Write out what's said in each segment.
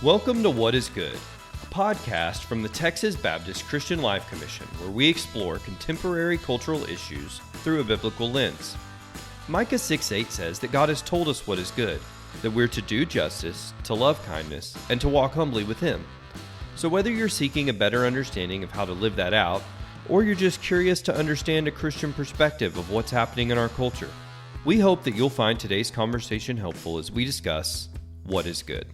Welcome to What is Good, a podcast from the Texas Baptist Christian Life Commission, where we explore contemporary cultural issues through a biblical lens. Micah 6:8 says that God has told us what is good, that we're to do justice, to love kindness, and to walk humbly with Him. So whether you're seeking a better understanding of how to live that out, or you're just curious to understand a Christian perspective of what's happening in our culture, we hope that you'll find today's conversation helpful as we discuss what is good.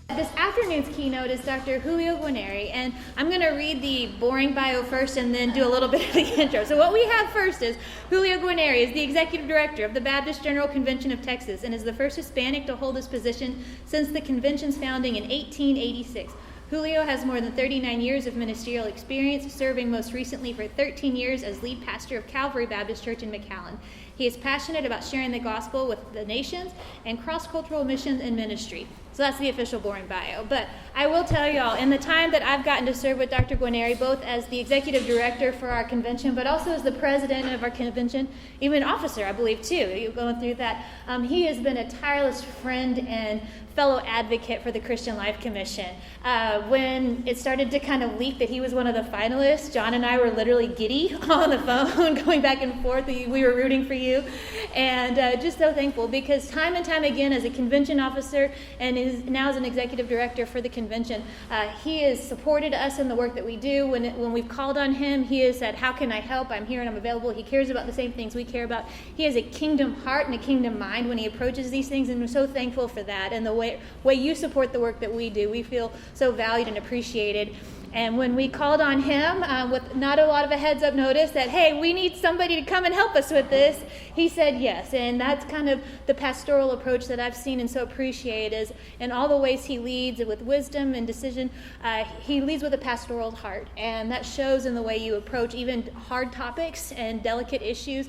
This afternoon's keynote is Dr. Julio Guarneri, and I'm going to read the boring bio first and then do a little bit of the intro. So what we have first is Julio Guarneri is the Executive Director of the Baptist General Convention of Texas and is the first Hispanic to hold this position since the convention's founding in 1886. Julio has more than 39 years of ministerial experience, serving most recently for 13 years as lead pastor of Calvary Baptist Church in McAllen. He is passionate about sharing the gospel with the nations and cross-cultural missions and ministry. So that's the official boring bio. But I will tell y'all, in the time that I've gotten to serve with Dr. Guarneri, both as the executive director for our convention, but also as the president of our convention, even officer, I believe, too, you're going through that, he has been a tireless friend and fellow advocate for the Christian Life Commission. When it started to kind of leak that he was one of the finalists, John and I were literally giddy on the phone, going back and forth. We were rooting for you. And just so thankful, because time and time again, as a convention officer and is now as an executive director for the convention, he has supported us in the work that we do. When we've called on him, he has said, how can I help? I'm here and I'm available. He cares about the same things we care about. He has a kingdom heart and a kingdom mind when he approaches these things, and we're so thankful for that. And the way you support the work that we do, we feel so valued and appreciated. And when we called on him with not a lot of a heads up notice that, hey, we need somebody to come and help us with this, he said yes. And that's kind of the pastoral approach that I've seen and so appreciate is in all the ways he leads with wisdom and decision. He leads with a pastoral heart, and that shows in the way you approach even hard topics and delicate issues.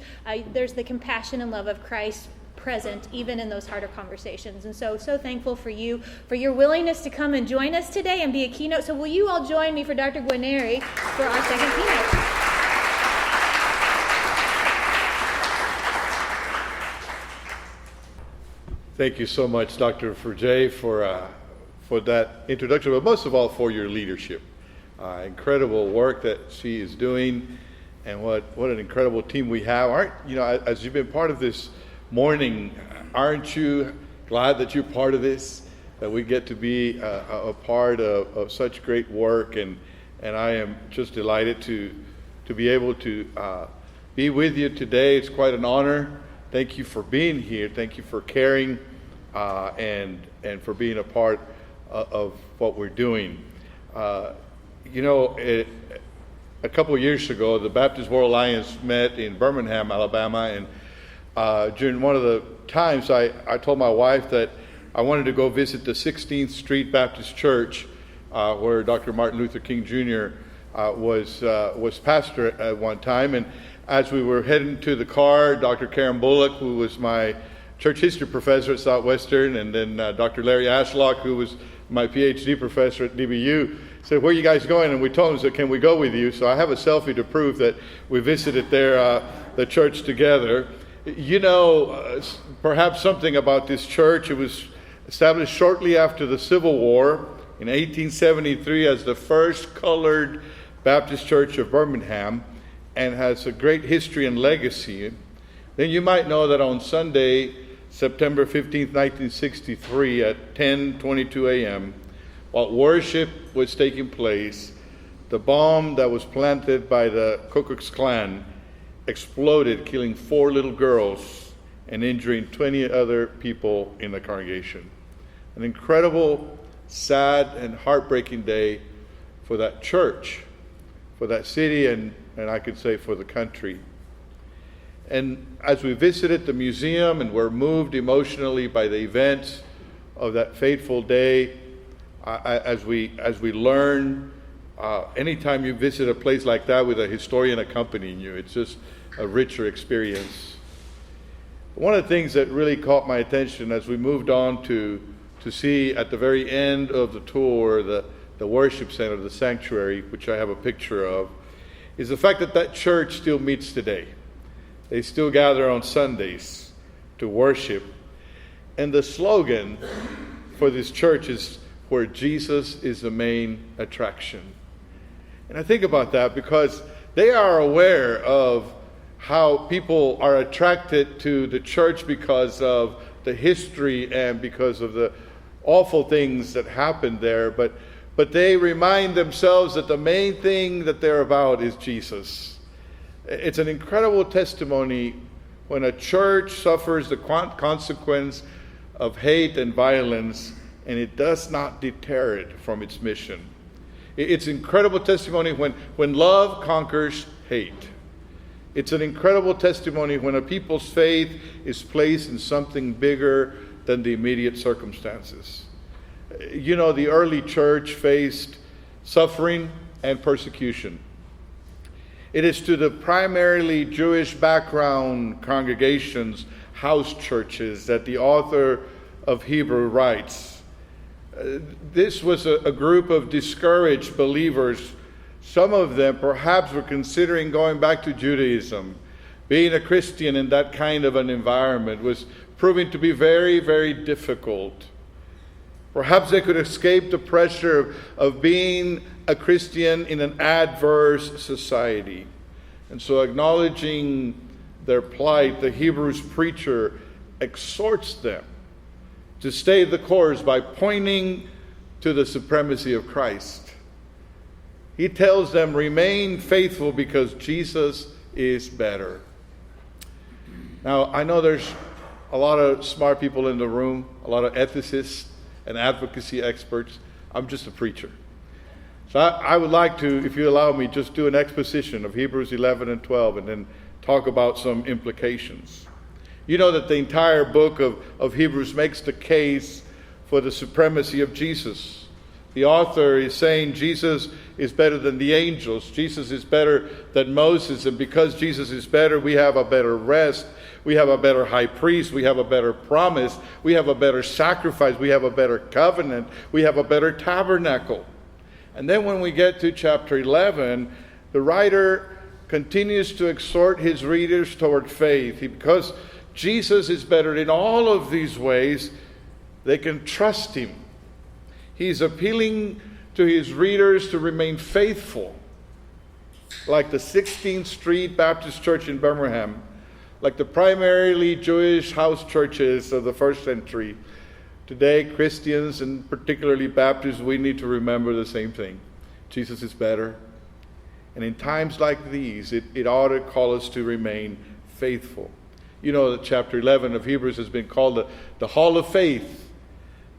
There's the compassion and love of Christ present even in those harder conversations. And so thankful for you, for your willingness to come and join us today and be a keynote. So will you all join me for Dr. Guarneri for our second keynote? Thank you so much, Dr. Frugé, for that introduction, but most of all for your leadership. Incredible work that she is doing, and what an incredible team we have. As you've been part of this morning, aren't you glad that you're part of this, that we get to be a part of such great work, and I am just delighted to be able to be with you today. It's quite an honor. Thank you for being here. Thank you for caring and for being a part of what we're doing. A couple of years ago, the Baptist World Alliance met in Birmingham, Alabama, and during one of the times, I told my wife that I wanted to go visit the 16th Street Baptist Church, where Dr. Martin Luther King Jr. Was pastor at one time. And as we were heading to the car, Dr. Karen Bullock, who was my church history professor at Southwestern, and then Dr. Larry Ashlock, who was my PhD professor at DBU, said, "Where are you guys going?" And we told him, said, "Can we go with you?" So I have a selfie to prove that we visited the church together. Perhaps something about this church. It was established shortly after the Civil War in 1873 as the first colored Baptist church of Birmingham, and has a great history and legacy. Then you might know that on Sunday, September 15th, 1963, at 10:22 a.m., while worship was taking place, the bomb that was planted by the Ku Klux Klan exploded, killing 4 little girls and injuring 20 other people in the congregation. An incredible, sad, and heartbreaking day for that church, for that city, and I could say for the country. And as we visited the museum and were moved emotionally by the events of that fateful day, as we learn, anytime you visit a place like that with a historian accompanying you, it's just a richer experience. One of the things that really caught my attention as we moved on to see at the very end of the tour the worship center, the sanctuary, which I have a picture of, is the fact that church still meets today. They still gather on Sundays to worship. And the slogan for this church is where Jesus is the main attraction. And I think about that because they are aware of how people are attracted to the church because of the history and because of the awful things that happened there. But they remind themselves that the main thing that they're about is Jesus. It's an incredible testimony when a church suffers the consequence of hate and violence, and it does not deter it from its mission. It's incredible testimony when love conquers hate. It's an incredible testimony when a people's faith is placed in something bigger than the immediate circumstances. You know, the early church faced suffering and persecution. It is to the primarily Jewish background congregations, house churches, that the author of Hebrew writes. This was a group of discouraged believers. Some of them perhaps were considering going back to Judaism. Being a Christian in that kind of an environment was proving to be very, very difficult. Perhaps they could escape the pressure of being a Christian in an adverse society. And so, acknowledging their plight, the Hebrews preacher exhorts them to stay the course by pointing to the supremacy of Christ. He tells them, remain faithful because Jesus is better. Now, I know there's a lot of smart people in the room, a lot of ethicists and advocacy experts. I'm just a preacher. So I would like to, if you allow me, just do an exposition of Hebrews 11 and 12 and then talk about some implications. You know that the entire book of Hebrews makes the case for the supremacy of Jesus. The author is saying Jesus is better than the angels. Jesus is better than Moses. And because Jesus is better, we have a better rest. We have a better high priest. We have a better promise. We have a better sacrifice. We have a better covenant. We have a better tabernacle. And then when we get to chapter 11, the writer continues to exhort his readers toward faith. Because Jesus is better in all of these ways, they can trust him. He's appealing to his readers to remain faithful, like the 16th Street Baptist Church in Birmingham, like the primarily Jewish house churches of the first century. Today, Christians, and particularly Baptists, we need to remember the same thing. Jesus is better. And in times like these, it ought to call us to remain faithful. You know that chapter 11 of Hebrews has been called the Hall of Faith.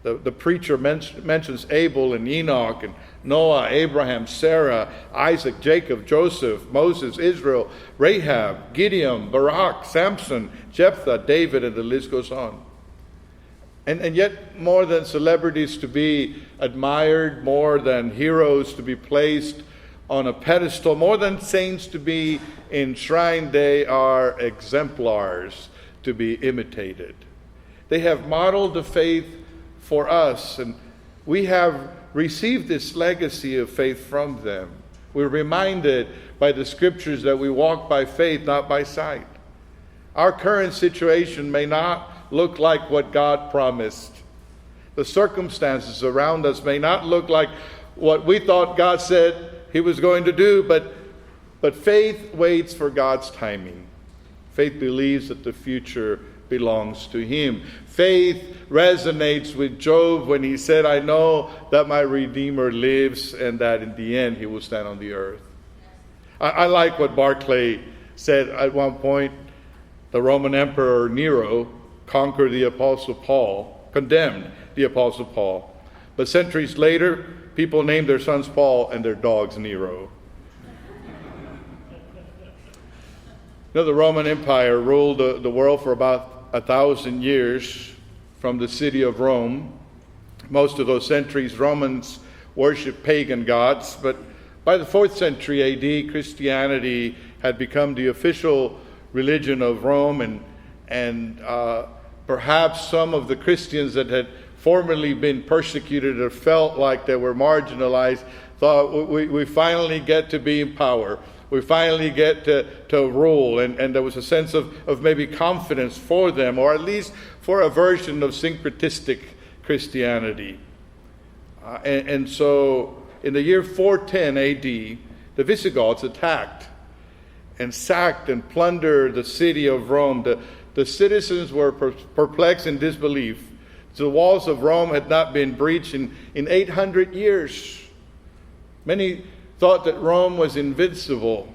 The preacher mentions Abel and Enoch and Noah, Abraham, Sarah, Isaac, Jacob, Joseph, Moses, Israel, Rahab, Gideon, Barak, Samson, Jephthah, David, and the list goes on. And yet, more than celebrities to be admired, more than heroes to be placed on a pedestal, more than saints to be enshrined, they are exemplars to be imitated. They have modeled the faith for us, and we have received this legacy of faith from them. We're reminded by the scriptures that we walk by faith, not by sight. Our current situation may not look like what God promised. The circumstances around us may not look like what we thought God said he was going to do, but faith waits for God's timing. Faith believes that the future belongs to him. Faith resonates with Job when he said, I know that my Redeemer lives and that in the end he will stand on the earth. I like what Barclay said at one point. The Roman Emperor Nero conquered the Apostle Paul, condemned the Apostle Paul. But centuries later, people named their sons Paul and their dogs Nero. You know, the Roman Empire ruled the world for about 1,000 years from the city of Rome. Most of those centuries, Romans worshiped pagan gods, but by the 4th century AD, Christianity had become the official religion of Rome, and perhaps some of the Christians that had formerly been persecuted or felt like they were marginalized thought, we finally get to be in power. We finally get to rule. And there was a sense of maybe confidence for them, or at least for a version of syncretistic Christianity. And so in the year 410 AD, the Visigoths attacked and sacked and plundered the city of Rome. The citizens were perplexed in disbelief. The walls of Rome had not been breached in 800 years. Many thought that Rome was invincible.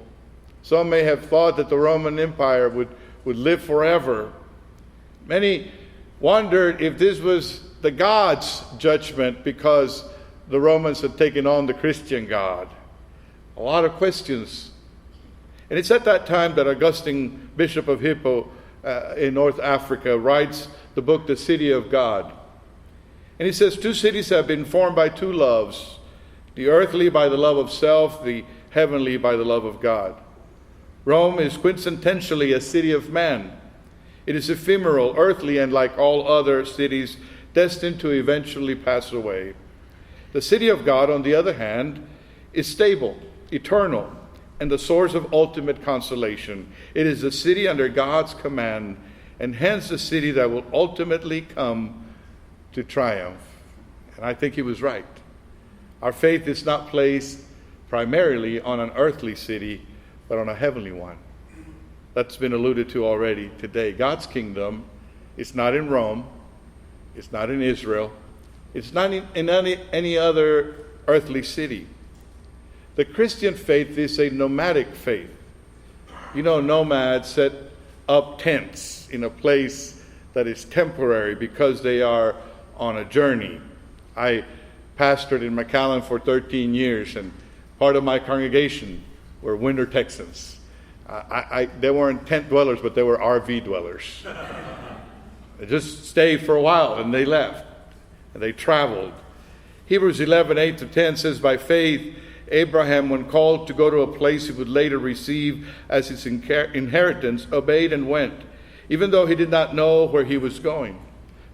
Some may have thought that the Roman Empire would live forever. Many wondered if this was the God's judgment because the Romans had taken on the Christian God. A lot of questions. And it's at that time that Augustine, Bishop of Hippo in North Africa, writes the book, The City of God. And he says, 2 cities have been formed by 2 loves, the earthly by the love of self, the heavenly by the love of God. Rome is quintessentially a city of man. It is ephemeral, earthly, and like all other cities, destined to eventually pass away. The city of God, on the other hand, is stable, eternal, and the source of ultimate consolation. It is a city under God's command, and hence a city that will ultimately come to triumph. And I think he was right. Our faith is not placed primarily on an earthly city, but on a heavenly one. That's been alluded to already today. God's kingdom is not in Rome. It's not in Israel. It's not in any other earthly city. The Christian faith is a nomadic faith. You know, nomads set up tents in a place that is temporary because they are on a journey. I pastored in McAllen for 13 years, and part of my congregation were winter Texans. They weren't tent dwellers, but they were RV dwellers. They just stayed for a while, and they left, and they traveled. Hebrews 11:8-10 says, by faith, Abraham, when called to go to a place he would later receive as his inheritance, obeyed and went, even though he did not know where he was going.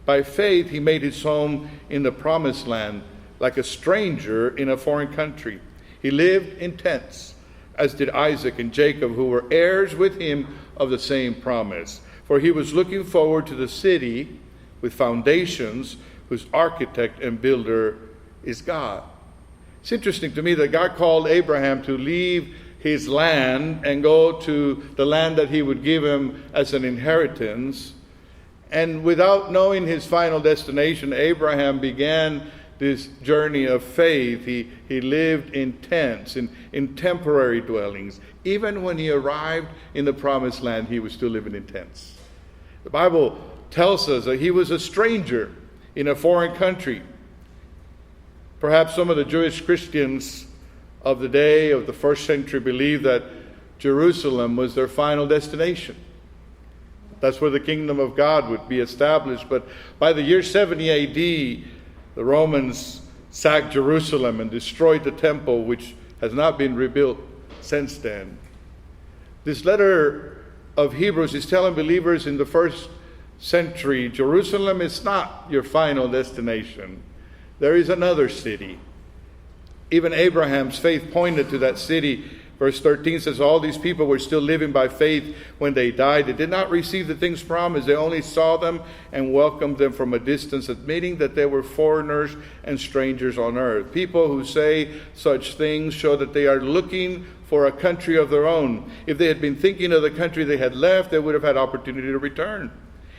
By faith, he made his home in the promised land, like a stranger in a foreign country. He lived in tents, as did Isaac and Jacob, who were heirs with him of the same promise. For he was looking forward to the city with foundations, whose architect and builder is God. It's interesting to me that God called Abraham to leave his land and go to the land that he would give him as an inheritance. And without knowing his final destination, Abraham began this journey of faith. He lived in tents, in temporary dwellings. Even when he arrived in the promised land, he was still living in tents. The Bible tells us that he was a stranger in a foreign country. Perhaps some of the Jewish Christians of the day, of the first century, believed that Jerusalem was their final destination. That's where the kingdom of God would be established. But by the year 70 AD, the Romans sacked Jerusalem and destroyed the temple, which has not been rebuilt since then. This letter of Hebrews is telling believers in the first century, Jerusalem is not your final destination. There is another city. Even Abraham's faith pointed to that city. Verse 13 says, all these people were still living by faith when they died. They did not receive the things promised. They only saw them and welcomed them from a distance, admitting that they were foreigners and strangers on earth. People who say such things show that they are looking for a country of their own. If they had been thinking of the country they had left, they would have had opportunity to return.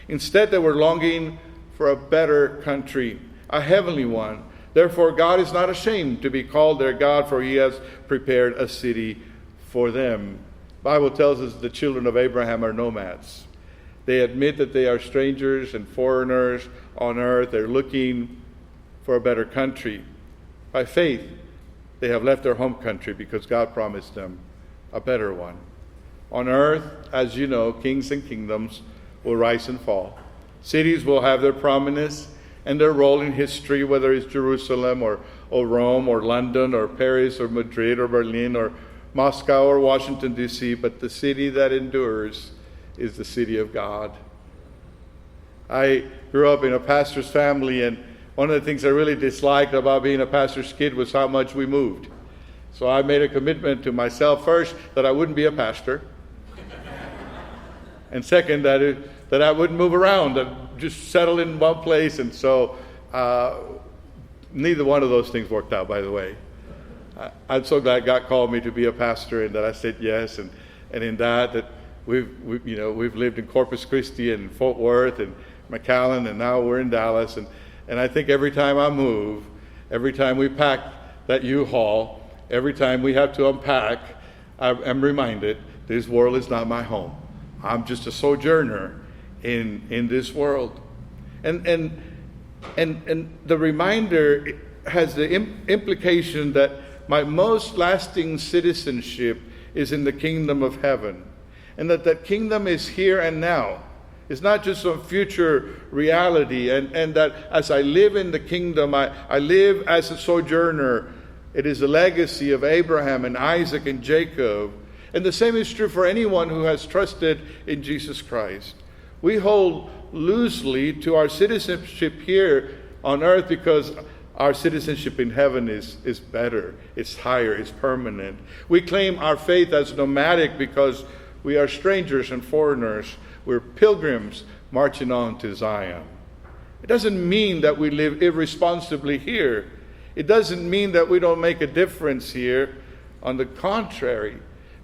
Instead, they were longing for a better country, a heavenly one. Therefore, God is not ashamed to be called their God, for he has prepared a city for them. The Bible tells us the children of Abraham are nomads. They admit that they are strangers and foreigners on earth. They're looking for a better country. By faith, they have left their home country because God promised them a better one. On earth, as you know, kings and kingdoms will rise and fall. Cities will have their prominence and their role in history, whether it's Jerusalem or Rome or London or Paris or Madrid or Berlin or Moscow or Washington, D.C., but the city that endures is the city of God. I grew up in a pastor's family, and one of the things I really disliked about being a pastor's kid was how much we moved. So I made a commitment to myself first that I wouldn't be a pastor. And second, that I wouldn't move around, that just settle in one place. And so neither one of those things worked out, by the way. I'm so glad God called me to be a pastor, and that I said yes. And in that we've lived in Corpus Christi and Fort Worth and McAllen, and now we're in Dallas. And I think every time I move, every time we pack that U-Haul, every time we have to unpack, I'm reminded this world is not my home. I'm just a sojourner in this world. And the reminder has the implication that my most lasting citizenship is in the kingdom of heaven. And that kingdom is here and now. It's not just some future reality. And that as I live in the kingdom, I live as a sojourner. It is a legacy of Abraham and Isaac and Jacob. And the same is true for anyone who has trusted in Jesus Christ. We hold loosely to our citizenship here on earth because our citizenship in heaven is better, it's higher, it's permanent. We claim our faith as nomadic because we are strangers and foreigners. We're pilgrims marching on to Zion. It doesn't mean that we live irresponsibly here. It doesn't mean that we don't make a difference here. On the contrary,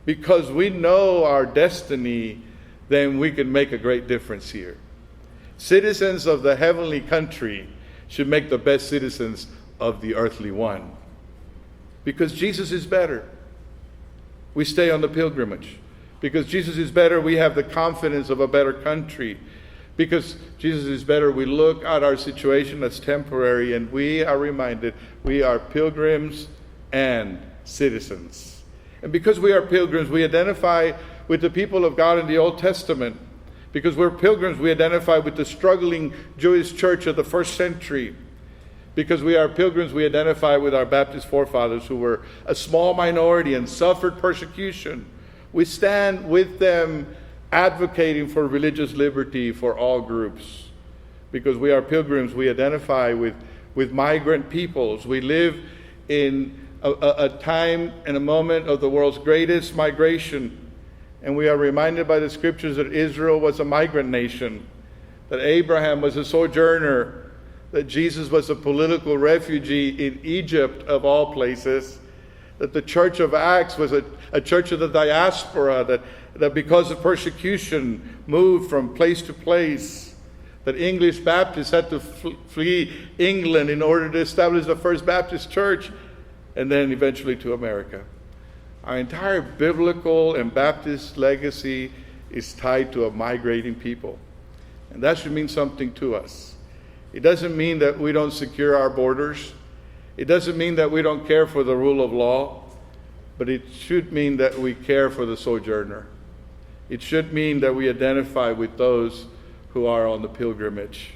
because we know our destiny, then we can make a great difference here. Citizens of the heavenly country should make the best citizens of the earthly one. Because Jesus is better, we stay on the pilgrimage. Because Jesus is better, we have the confidence of a better country. Because Jesus is better, we look at our situation as temporary, and we are reminded we are pilgrims and citizens. And because we are pilgrims, we identify with the people of God in the Old Testament. Because we're pilgrims, we identify with the struggling Jewish church of the first century. Because we are pilgrims, we identify with our Baptist forefathers who were a small minority and suffered persecution. We stand with them advocating for religious liberty for all groups. Because we are pilgrims, we identify with migrant peoples. We live in a time and a moment of the world's greatest migration. And we are reminded by the scriptures that Israel was a migrant nation, that Abraham was a sojourner, that Jesus was a political refugee in Egypt of all places, that the church of Acts was a church of the diaspora, that because of persecution moved from place to place, that English Baptists had to flee England in order to establish the First Baptist Church, and then eventually to America. Our entire biblical and Baptist legacy is tied to a migrating people. And that should mean something to us. It doesn't mean that we don't secure our borders. It doesn't mean that we don't care for the rule of law. But it should mean that we care for the sojourner. It should mean that we identify with those who are on the pilgrimage.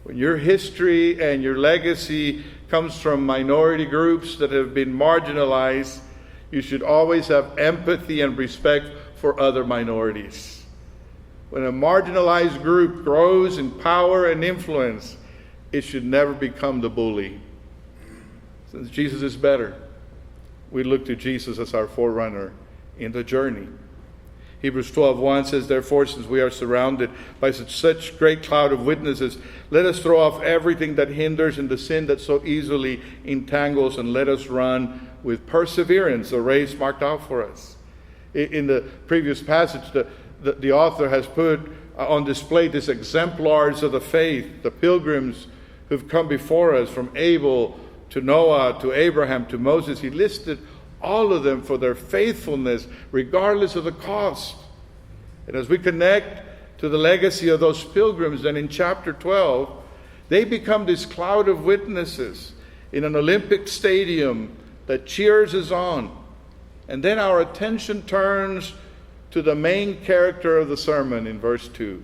When your history and your legacy comes from minority groups that have been marginalized, you should always have empathy and respect for other minorities. When a marginalized group grows in power and influence, it should never become the bully. Since Jesus is better, we look to Jesus as our forerunner in the journey. Hebrews 12:1 says, "Therefore, since we are surrounded by such great cloud of witnesses, let us throw off everything that hinders and the sin that so easily entangles, and let us run with perseverance the race marked out for us." In the previous passage, the author has put on display these exemplars of the faith, the pilgrims who've come before us, from Abel to Noah to Abraham to Moses. He listed all of them for their faithfulness, regardless of the cost. And as we connect to the legacy of those pilgrims, then in chapter 12, they become this cloud of witnesses in an Olympic stadium that cheers us on. And then our attention turns to the main character of the sermon in verse 2.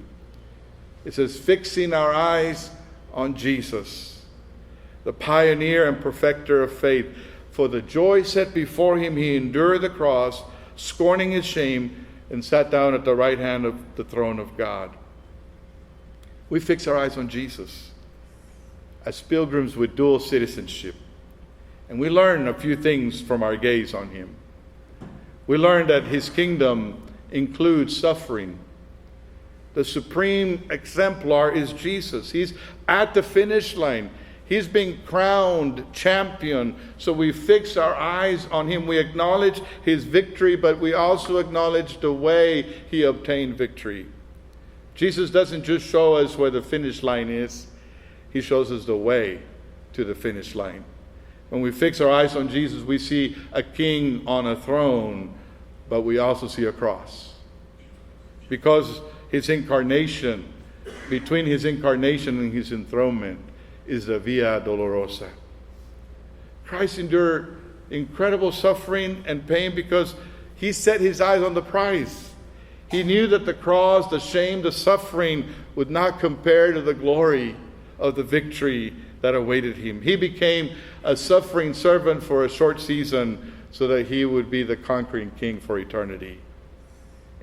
It says, "Fixing our eyes on Jesus, the pioneer and perfecter of faith. For the joy set before him, he endured the cross, scorning his shame, and sat down at the right hand of the throne of God." We fix our eyes on Jesus as pilgrims with dual citizenship. And we learn a few things from our gaze on him. We learn that his kingdom includes suffering. The supreme exemplar is Jesus. He's at the finish line. He's being crowned champion. So we fix our eyes on him. We acknowledge his victory, but we also acknowledge the way he obtained victory. Jesus doesn't just show us where the finish line is. He shows us the way to the finish line. When we fix our eyes on Jesus, we see a king on a throne, but we also see a cross. Because his incarnation, between his incarnation and his enthronement, is the Via Dolorosa. Christ endured incredible suffering and pain because he set his eyes on the prize. He knew that the cross, the shame, the suffering would not compare to the glory of the victory that awaited him. He became a suffering servant for a short season so that he would be the conquering king for eternity.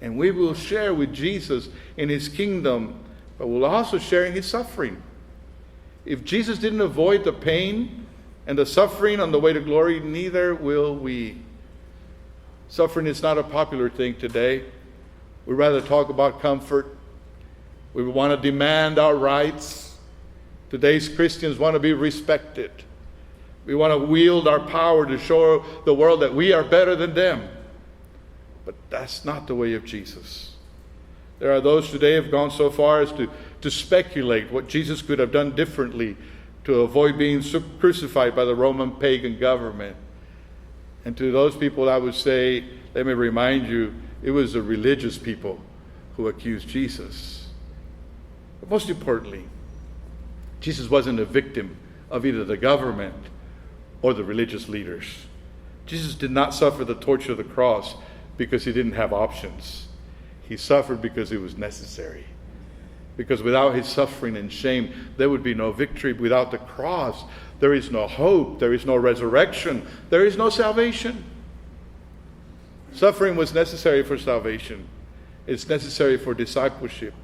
And we will share with Jesus in his kingdom, but we'll also share in his suffering. If Jesus didn't avoid the pain and the suffering on the way to glory, neither will we. Suffering is not a popular thing today. We rather talk about comfort. We want to demand our rights. Today's Christians want to be respected. We want to wield our power to show the world that we are better than them. But that's not the way of Jesus. There are those today who have gone so far as to speculate what Jesus could have done differently to avoid being crucified by the Roman pagan government. And to those people I would say, let me remind you, it was the religious people who accused Jesus. But most importantly, Jesus wasn't a victim of either the government or the religious leaders. Jesus did not suffer the torture of the cross because he didn't have options. He suffered because it was necessary. Because without his suffering and shame, there would be no victory. Without the cross, there is no hope. There is no resurrection. There is no salvation. Suffering was necessary for salvation. It's necessary for discipleship.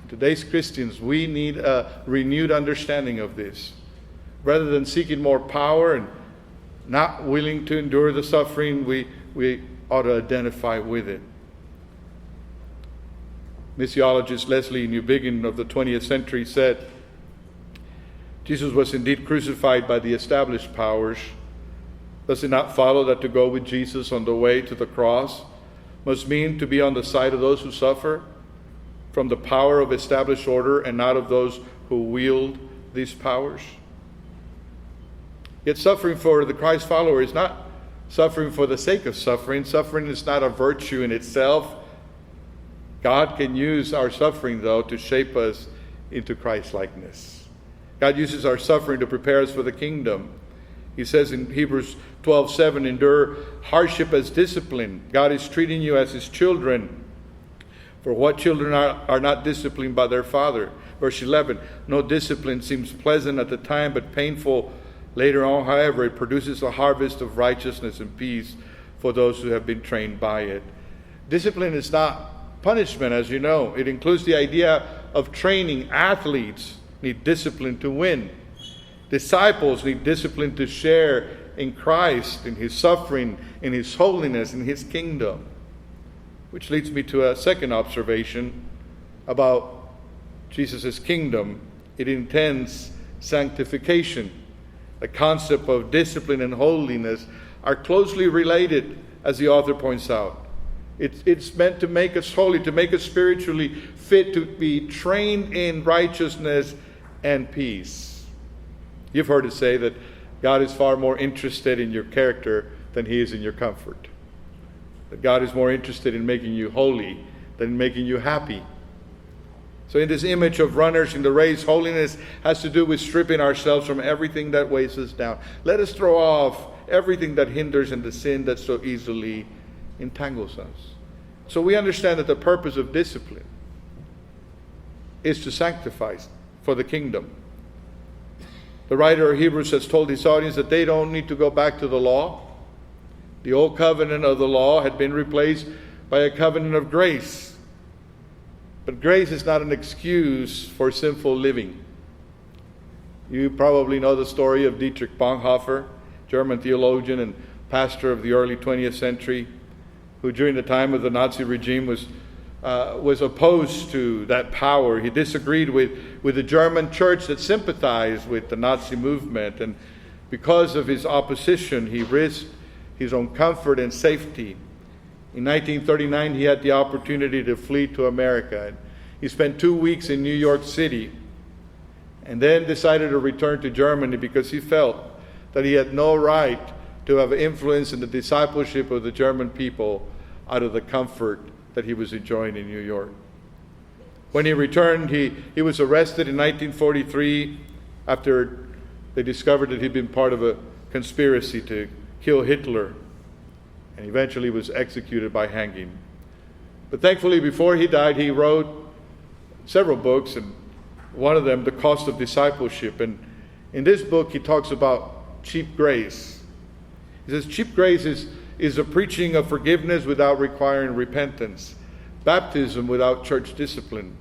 Today's Christians, we need a renewed understanding of this. Rather than seeking more power and not willing to endure the suffering, we ought to identify with it. Missiologist Leslie Newbigin of the 20th century said, Jesus was indeed crucified by the established powers. Does it not follow that to go with Jesus on the way to the cross must mean to be on the side of those who suffer from the power of established order and not of those who wield these powers? Yet suffering for the Christ follower is not suffering for the sake of suffering. Suffering is not a virtue in itself. God can use our suffering, though, to shape us into Christ-likeness. God uses our suffering to prepare us for the kingdom. He says in Hebrews 12:7, endure hardship as discipline. God is treating you as his children. For what children are not disciplined by their father? Verse 11, no discipline seems pleasant at the time, but painful later on. However, it produces a harvest of righteousness and peace for those who have been trained by it. Discipline is not punishment, as you know. It includes the idea of training. Athletes need discipline to win. Disciples need discipline to share in Christ, in his suffering, in his holiness, in his kingdom. Which leads me to a second observation about Jesus' kingdom. It intends sanctification. The concept of discipline and holiness are closely related, as the author points out. It's meant to make us holy, to make us spiritually fit, to be trained in righteousness and peace. You've heard it say that God is far more interested in your character than he is in your comfort. That God is more interested in making you holy than making you happy. So in this image of runners in the race, holiness has to do with stripping ourselves from everything that weighs us down. Let us throw off everything that hinders and the sin that so easily entangles us. So we understand that the purpose of discipline is to sanctify for the kingdom. The writer of Hebrews has told his audience that they don't need to go back to the law. The old covenant of the law had been replaced by a covenant of grace. But grace is not an excuse for sinful living. You probably know the story of Dietrich Bonhoeffer. German theologian and pastor of the early 20th century, who during the time of the Nazi regime was opposed to that power. He disagreed with the German church that sympathized with the Nazi movement, and because of his opposition, he risked his own comfort and safety. In 1939, he had the opportunity to flee to America. He spent 2 weeks in New York City and then decided to return to Germany because he felt that he had no right to have influence in the discipleship of the German people out of the comfort that he was enjoying in New York. When he returned, he was arrested in 1943 after they discovered that he'd been part of a conspiracy to kill Hitler, and eventually was executed by hanging. But thankfully, before he died, he wrote several books, and one of them, The Cost of Discipleship. And in this book, he talks about cheap grace. He says, cheap grace is a preaching of forgiveness without requiring repentance, baptism without church discipline,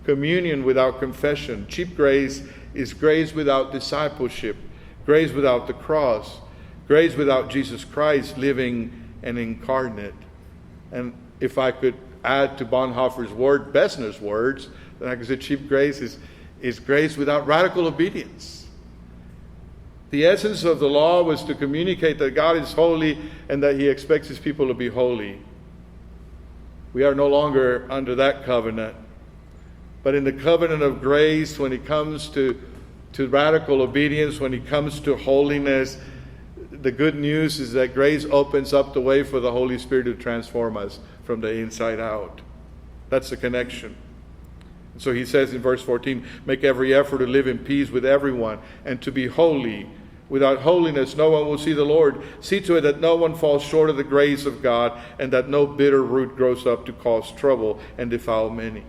communion without confession. Cheap grace is grace without discipleship, grace without the cross, grace without Jesus Christ living and incarnate. And if I could add to Bonhoeffer's Bessner's words, then I could say cheap grace is grace without radical obedience. The essence of the law was to communicate that God is holy and that he expects his people to be holy. We are no longer under that covenant. But in the covenant of grace, when it comes to radical obedience, when it comes to holiness, the good news is that grace opens up the way for the Holy Spirit to transform us from the inside out. That's the connection. And so he says in verse 14, make every effort to live in peace with everyone and to be holy. Without holiness, no one will see the Lord. See to it that no one falls short of the grace of God and that no bitter root grows up to cause trouble and defile many.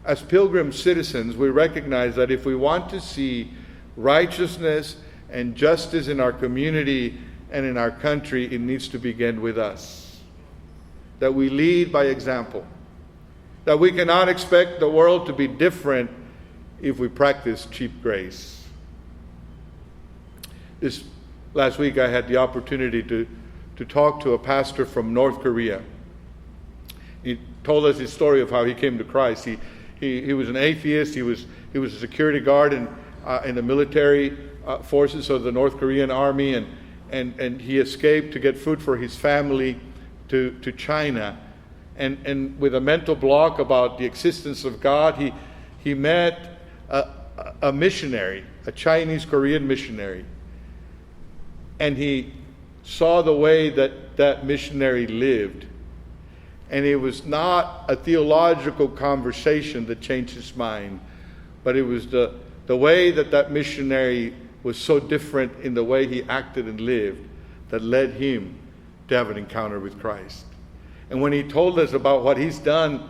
As Pilgrim citizens, we recognize that if we want to see righteousness and justice in our community and in our country, it needs to begin with us. That we lead by example. That we cannot expect the world to be different if we practice cheap grace. This last week I had the opportunity to talk to a pastor from North Korea. He told us his story of how he came to Christ. He was an atheist. He was a security guard in the military forces of the North Korean army, and he escaped to get food for his family to China. And with a mental block about the existence of God, he met a missionary, a Chinese Korean missionary. And he saw the way that missionary lived. And it was not a theological conversation that changed his mind, but it was the way that missionary was so different in the way he acted and lived that led him to have an encounter with Christ. And when he told us about what he's done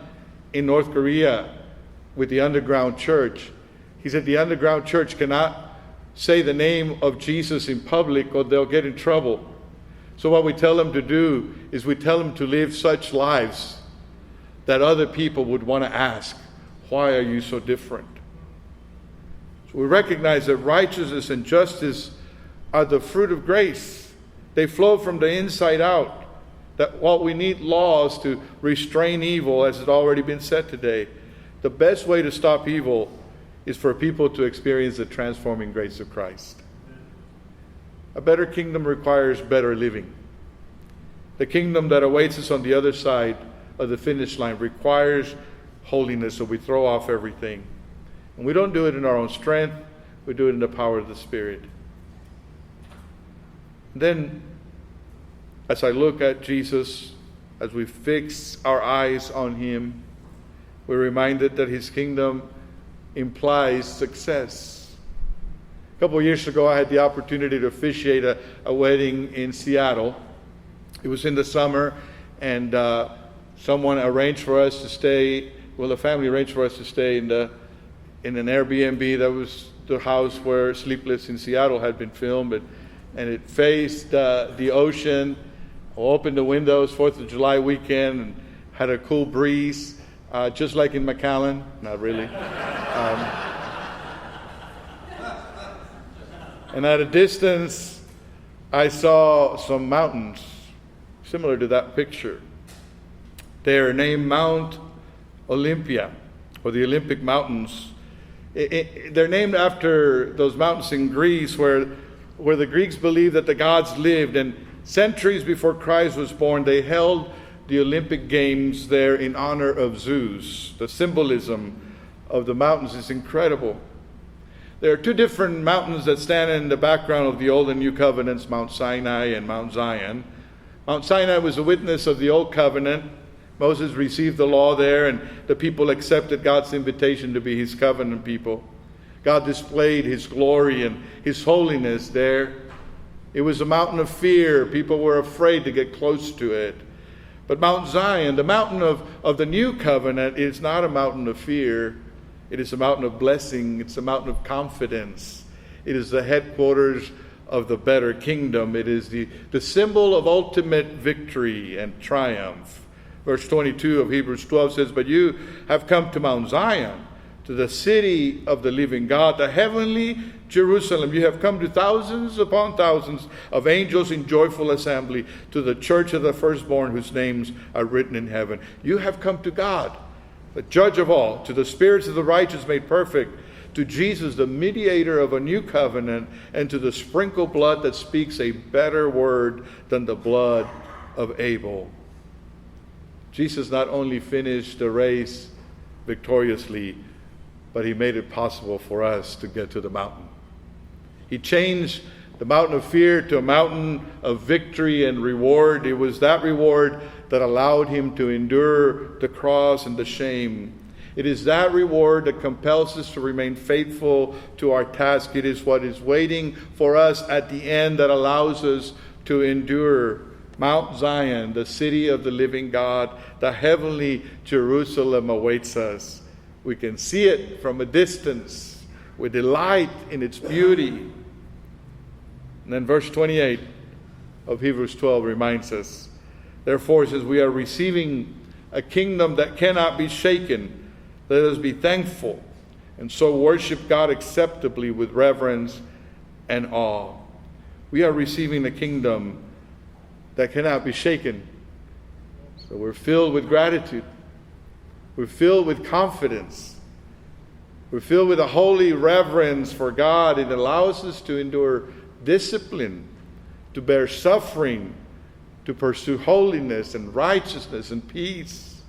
in North Korea with the underground church, he said the underground church cannot say the name of Jesus in public or they'll get in trouble. So what we tell them to do is we tell them to live such lives that other people would want to ask, why are you so different? So we recognize that righteousness and justice are the fruit of grace. They flow from the inside out. That while we need laws to restrain evil, as has already been said today, the best way to stop evil is for people to experience the transforming grace of Christ. A better kingdom requires better living. The kingdom that awaits us on the other side of the finish line requires holiness, so we throw off everything. And we don't do it in our own strength, we do it in the power of the Spirit. Then, as I look at Jesus, as we fix our eyes on him, we're reminded that his kingdom implies success. A couple of years ago, I had the opportunity to officiate a wedding in Seattle. It was in the summer, and someone arranged for us to stay. Well, the family arranged for us to stay in an Airbnb. That was the house where Sleepless in Seattle had been filmed, and it faced the ocean. I opened the windows, 4th of July weekend, and had a cool breeze. Just like in McAllen, not really. And at a distance, I saw some mountains similar to that picture. They are named Mount Olympia, or the Olympic Mountains. They're named after those mountains in Greece where the Greeks believed that the gods lived. And centuries before Christ was born, they held the Olympic Games there in honor of Zeus. The symbolism of the mountains is incredible. There are two different mountains that stand in the background of the Old and New Covenants, Mount Sinai and Mount Zion. Mount Sinai was a witness of the Old Covenant. Moses received the law there, and the people accepted God's invitation to be his covenant people. God displayed his glory and his holiness there. It was a mountain of fear. People were afraid to get close to it. But Mount Zion, the mountain of the new covenant, is not a mountain of fear. It is a mountain of blessing. It's a mountain of confidence. It is the headquarters of the better kingdom. It is the symbol of ultimate victory and triumph. Verse 22 of Hebrews 12 says, "But you have come to Mount Zion, to the city of the living God, the heavenly Jerusalem. You have come to thousands upon thousands of angels in joyful assembly, to the church of the firstborn whose names are written in heaven." You have come to God, the judge of all, to the spirits of the righteous made perfect, to Jesus, the mediator of a new covenant, and to the sprinkled blood that speaks a better word than the blood of Abel. Jesus not only finished the race victoriously, but he made it possible for us to get to the mountain. He changed the mountain of fear to a mountain of victory and reward. It was that reward that allowed him to endure the cross and the shame. It is that reward that compels us to remain faithful to our task. It is what is waiting for us at the end that allows us to endure. Mount Zion, the city of the living God, the heavenly Jerusalem awaits us. We can see it from a distance. We delight in its beauty. And then verse 28 of Hebrews 12 reminds us, therefore, it says, we are receiving a kingdom that cannot be shaken. Let us be thankful and so worship God acceptably with reverence and awe. We are receiving a kingdom that cannot be shaken. So we're filled with gratitude. We're filled with confidence. We're filled with a holy reverence for God. It allows us to endure discipline, to bear suffering, to pursue holiness and righteousness and peace.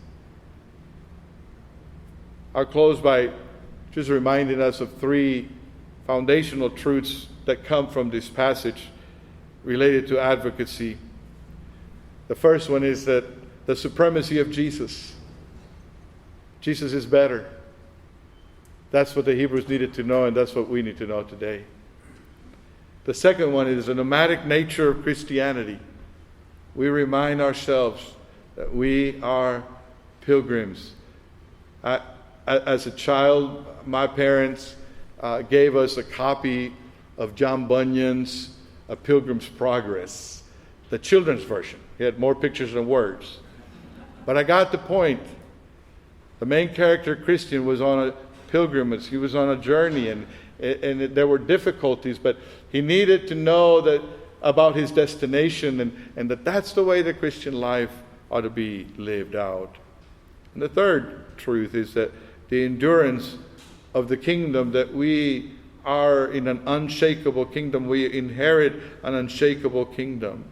I'll close by just reminding us of three foundational truths that come from this passage related to advocacy. The first one is that the supremacy of Jesus. Jesus is better. That's what the Hebrews needed to know, and that's what we need to know today. The second one is the nomadic nature of Christianity. We remind ourselves that we are pilgrims. As a child, my parents gave us a copy of John Bunyan's A Pilgrim's Progress, the children's version. He had more pictures than words. But I got the point. The main character, Christian, was on a pilgrimage. He was on a journey, and there were difficulties, but he needed to know that about his destination, and that's the way the Christian life ought to be lived out. And the third truth is that the endurance of the kingdom, that we are in an unshakable kingdom. We inherit an unshakable kingdom.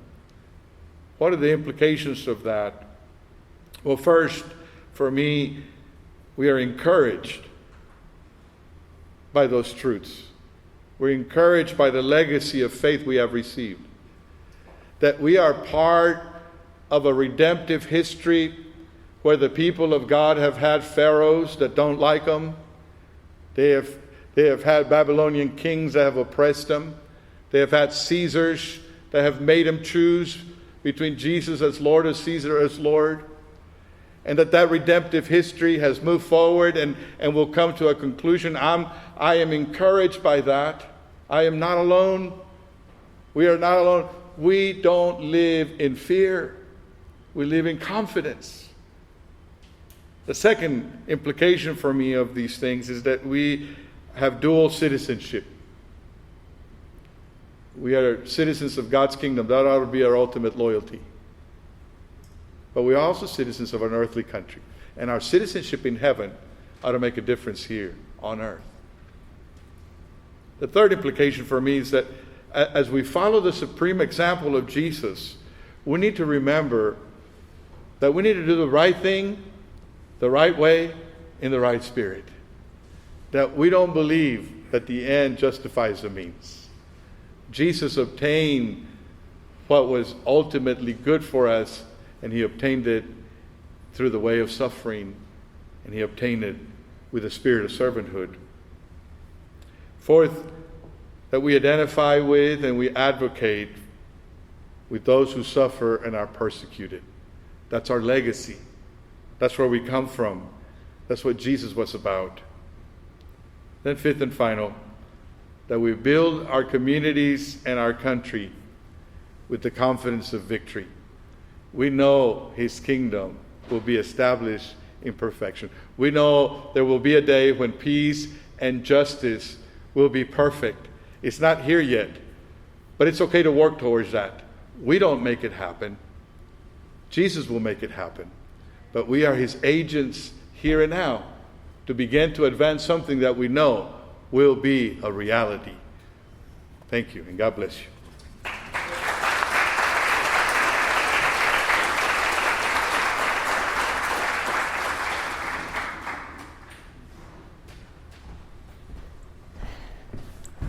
What are the implications of that? Well, first, for me, we are encouraged by those truths. We're encouraged by the legacy of faith we have received. That we are part of a redemptive history where the people of God have had pharaohs that don't like them. They have had Babylonian kings that have oppressed them. They have had Caesars that have made them choose between Jesus as Lord or Caesar as Lord. And that redemptive history has moved forward and will come to a conclusion. I am encouraged by that. I am not alone. We are not alone. We don't live in fear. We live in confidence. The second implication for me of these things is that we have dual citizenship. We are citizens of God's kingdom. That ought to be our ultimate loyalty. But we are also citizens of an earthly country. And our citizenship in heaven ought to make a difference here on earth. The third implication for me is that as we follow the supreme example of Jesus, we need to remember that we need to do the right thing, the right way, in the right spirit. That we don't believe that the end justifies the means. Jesus obtained what was ultimately good for us, and he obtained it through the way of suffering, and he obtained it with a spirit of servanthood. Fourth, that we identify with and we advocate with those who suffer and are persecuted. That's our legacy. That's where we come from. That's what Jesus was about. Then fifth and final, that we build our communities and our country with the confidence of victory. We know his kingdom will be established in perfection. We know there will be a day when peace and justice will be perfect. It's not here yet, but it's okay to work towards that. We don't make it happen. Jesus will make it happen. But we are his agents here and now to begin to advance something that we know will be a reality. Thank you, and God bless you.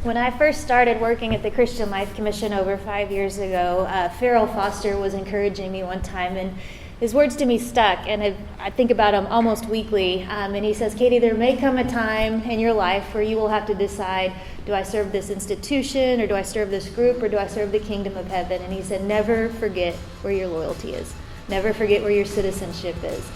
When I first started working at the Christian Life Commission over 5 years ago, Farrell Foster was encouraging me one time, and his words to me stuck, and I think about them almost weekly. And he says, Katie, there may come a time in your life where you will have to decide, do I serve this institution, or do I serve this group, or do I serve the kingdom of heaven? And he said, never forget where your loyalty is. Never forget where your citizenship is.